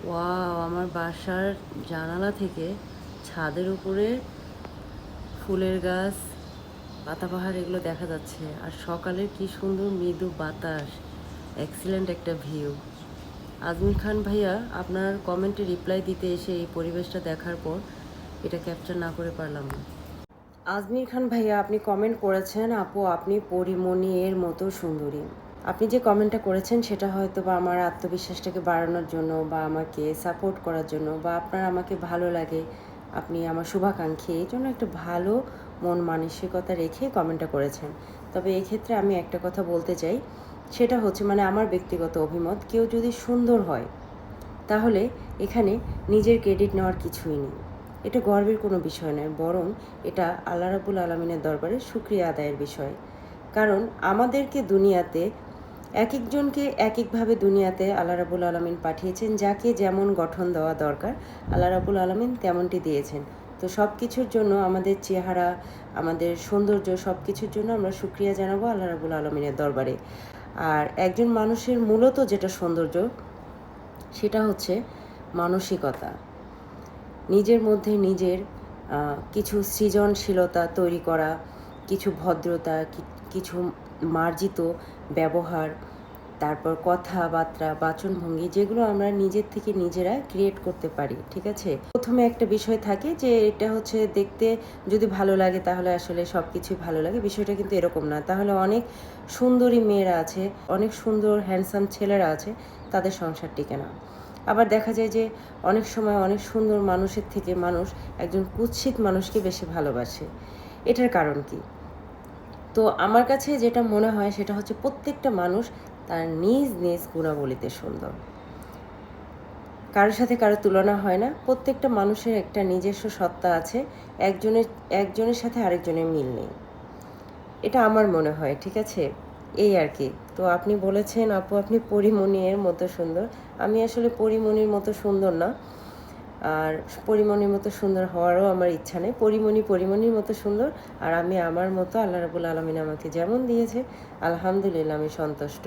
Wow, আমার বাসার জানালা থেকে ছাদের উপরে ফুলের গাছ, পাতাবাহার এগুলো দেখা যাচ্ছে। আর সকালের কি সুন্দর মৃদু বাতাস, এক্সিলেন্ট একটা ভিউ। আজমির খান ভাইয়া, আপনার কমেন্টে রিপ্লাই দিতে এসে এই পরিবেশটা দেখার পর এটা ক্যাপচার না করে পারলাম না। আজমির খান ভাইয়া, আপনি কমেন্ট করেছেন, আপু আপনি পরিমণি এর মতো সুন্দরী। আপনি যে কমেন্টটা করেছেন সেটা হয়তো বা আমার আত্মবিশ্বাসটাকে বাড়ানোর জন্য, বা আমাকে সাপোর্ট করার জন্য, বা আপনার আমাকে ভালো লাগে, আপনি আমার শুভাকাঙ্ক্ষী, এই জন্য একটা ভালো মন মানসিকতা রেখে কমেন্টটা করেছেন। তবে এক্ষেত্রে আমি একটা কথা বলতে চাই, সেটা হচ্ছে মানে আমার ব্যক্তিগত অভিমত, কেউ যদি সুন্দর হয় তাহলে এখানে নিজের ক্রেডিট নেওয়ার কিছুই নেই। এটা গর্বের কোনো বিষয় নয়, বরং এটা আল্লাহ রাব্বুল আলমিনের দরবারে শুকরিয়া আদায়ের বিষয়। কারণ আমাদেরকে দুনিয়াতে এক একজনকে এক একভাবে দুনিয়াতে আল্লাহ রাব্বুল আলমিন পাঠিয়েছেন, যাকে যেমন গঠন দেওয়া দরকার আল্লাহ রাব্বুল আলমিন তেমনটি দিয়েছেন। তো সব কিছুর জন্য আমাদের চেহারা, আমাদের সৌন্দর্য, সব কিছুর জন্য আমরা শুকরিয়া জানাবো আল্লাহ রাব্বুল আলমিনের দরবারে। আর একজন মানুষের মূলত যেটা সৌন্দর্য, সেটা হচ্ছে মানসিকতা। নিজের মধ্যে নিজের কিছু সৃজনশীলতা তৈরি করা, কিছু ভদ্রতা, কিছু মার্জিত ব্যবহার, তারপর কথাবার্তা, বাচনভঙ্গি, যেগুলো আমরা নিজের থেকে নিজেরা ক্রিয়েট করতে পারি। ঠিক আছে, প্রথমে একটা বিষয় থাকে যে এটা হচ্ছে দেখতে যদি ভালো লাগে তাহলে আসলে সব কিছুই ভালো লাগে, বিষয়টা কিন্তু এরকম না। তাহলে অনেক সুন্দরী মেয়েরা আছে, অনেক সুন্দর হ্যান্ডসাম ছেলেরা আছে, তাদের সংসার টিকে না। আবার দেখা যায় যে অনেক সময় অনেক সুন্দর মানুষের থেকে মানুষ একজন কুৎসিত মানুষকে বেশি ভালোবাসে। এটার কারণ কি? তো আমার কাছে যেটা মনে হয় সেটা হচ্ছে প্রত্যেকটা মানুষ তার নিজ নিজ গুণাবলীতে সুন্দর। কারোর সাথে কারো তুলনা হয় না। প্রত্যেকটা মানুষের একটা নিজস্ব সত্তা আছে, একজনের সাথে আরেকজনের মিল নেই। এটা আমার মনে হয়। ঠিক আছে, এই আর কি। তো আপনি বলেছেন আপু আপনি পরিমণির মতো সুন্দর। আমি আসলে পরিমণির মতো সুন্দর না, আর পরিমণির মতো সুন্দর হওয়ারও আমার ইচ্ছা নেই। পরিমণির মতো সুন্দর, আর আমি আমার মতো আল্লাহ রাব্বুল আলামিন আমাকে যেমন দিয়েছে আলহামদুলিল্লাহ আমি সন্তুষ্ট।